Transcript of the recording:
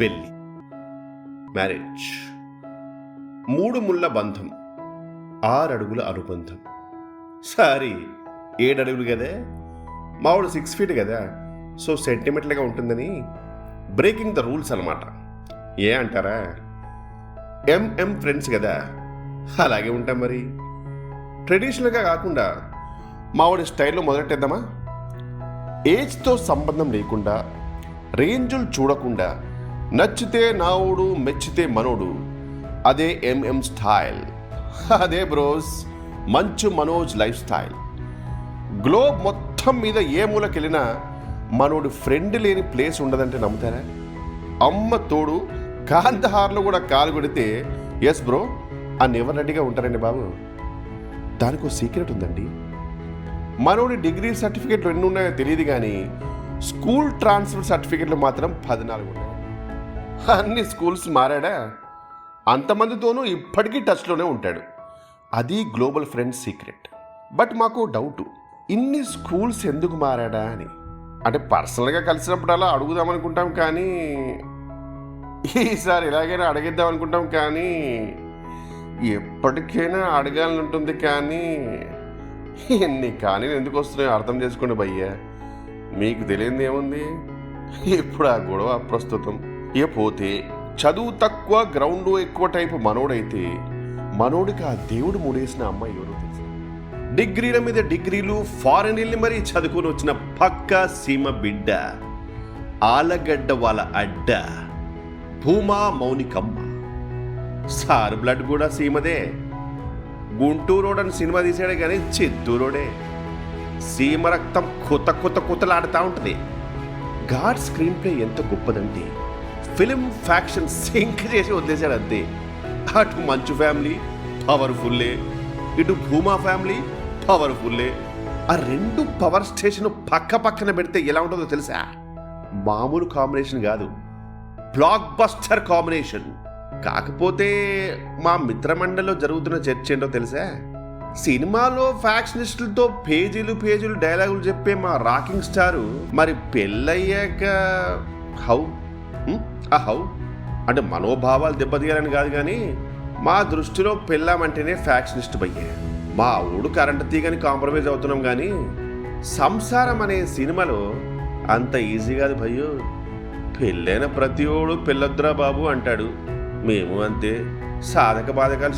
పెళ్ళి, మ్యారేజ్. 3 ముళ్ళ బంధం, 6 అడుగుల అనుబంధం. సారీ 7 అడుగులు కదా, మావాడు 6 feet కదా, సో సెంటిమెంటల్గా ఉంటుందని బ్రేకింగ్ ద రూల్స్ అనమాట. ఏ అంటారా? ఎంఎం ఫ్రెండ్స్ కదా, అలాగే ఉంటాం. మరి ట్రెడిషనల్గా కాకుండా మావాడి స్టైల్లో మొదలెట్టేద్దామా? ఏజ్తో సంబంధం లేకుండా, రేంజులు చూడకుండా, నచ్చితే నావుడు మెచ్చితే మనోడు, అదే ఎంఎం స్టైల్. అదే bros Manchu Manoj life style. Globe మొత్తం మీద ఏ మూలకెళ్ళినా మనోడు ఫ్రెండ్ లేని ప్లేస్ ఉండదంటే నమ్ముతారా? అమ్మ తోడు కాందహార్లో కూడా కాలు కొడితే ఎస్ బ్రో అని ఎవరు రెడీగా ఉంటారండి బాబు. దానికి ఒక సీక్రెట్ ఉందండి. మనోడి డిగ్రీ సర్టిఫికెట్లు ఎన్ని ఉన్నాయో తెలియదు కానీ స్కూల్ ట్రాన్స్ఫర్ సర్టిఫికెట్లు మాత్రం 14 ఉన్నాయి. అన్ని స్కూల్స్ మారాడా, అంతమందితోనూ ఇప్పటికీ టచ్లోనే ఉంటాడు. అది గ్లోబల్ ఫ్రెండ్స్ సీక్రెట్. బట్ మాకు డౌటు, ఇన్ని స్కూల్స్ ఎందుకు మారాడా అని. అంటే పర్సనల్గా కలిసినప్పుడు అలా అడుగుదామనుకుంటాం కానీ, ఈసారి ఎలాగైనా అడిగిద్దాం అనుకుంటాం కానీ, ఎప్పటికైనా అడగాలని ఉంటుంది కానీ, ఎన్ని కానీ ఎందుకు వస్తున్నాయో అర్థం చేసుకోండి భయ్యా. మీకు తెలియదు ఏముంది, ఇప్పుడు ఆ గొడవ అప్రస్తుతం. ఇక పోతే చదువు తక్కువ గ్రౌండ్ ఎక్కువ టైపు మనోడైతే, మనోడికి ఆ దేవుడు మూడేసిన అమ్మాయి ఎవరో తెలుసు. డిగ్రీల మీద డిగ్రీలు, ఫారెన్ వెళ్ళి మరీ చదువుకొని వచ్చిన పక్కా సీమ బిడ్డ, ఆలగడ్డ వాళ్ళ అడ్డ, భూమా మౌనికమ్మ. సార్ బ్లడ్ కూడా సీమదే. గుంటూరోడని సినిమా తీసాడే కానీ చిత్తూరోడే. సీమ రక్తం కొత్తలాడుతూ ఉంటుంది. గాడ్ స్క్రీన్ ప్లే ఎంత గొప్పదంటే ఫిలిం ఫ్యాక్షన్ సింక్ చేసి వదిలేశాడు అంతే. అటు మంచు ఫ్యామిలీ పవర్ఫుల్లే, ఇటు భూమా ఫ్యామిలీ పవర్ఫుల్లే. ఆ 2 పవర్ స్టేషన్ పక్క పక్కన పెడితే ఎలా ఉంటుందో తెలుసా? మామూలు కాంబినేషన్ కాదు, బ్లాక్ బస్టర్ కాంబినేషన్. కాకపోతే మా మిత్రమండలిలో జరుగుతున్న చర్చ ఏంటో తెలుసా? సినిమాలో ఫ్యాక్షనిస్టులతో పేజీలు డైలాగులు చెప్పే మా రాకింగ్ స్టారు మరి పెళ్ళయ్యాక హౌ అంటే మనోభావాలు దెబ్బతీయాలని కాదు కానీ, మా దృష్టిలో పెళ్ళామంటేనే ఫ్యాక్షనిస్ట్ భయ్యే. మా ఊడు కరెంట్ తీగని కాంప్రమైజ్ అవుతున్నాం కానీ, సంసారం అనే సినిమాలో అంత ఈజీ కాదు భయ్యో. పెళ్ళైన ప్రతి ఓడు పెళ్ళొద్దురా బాబు అంటాడు. మేము అంతే, సాధక బాధకాలు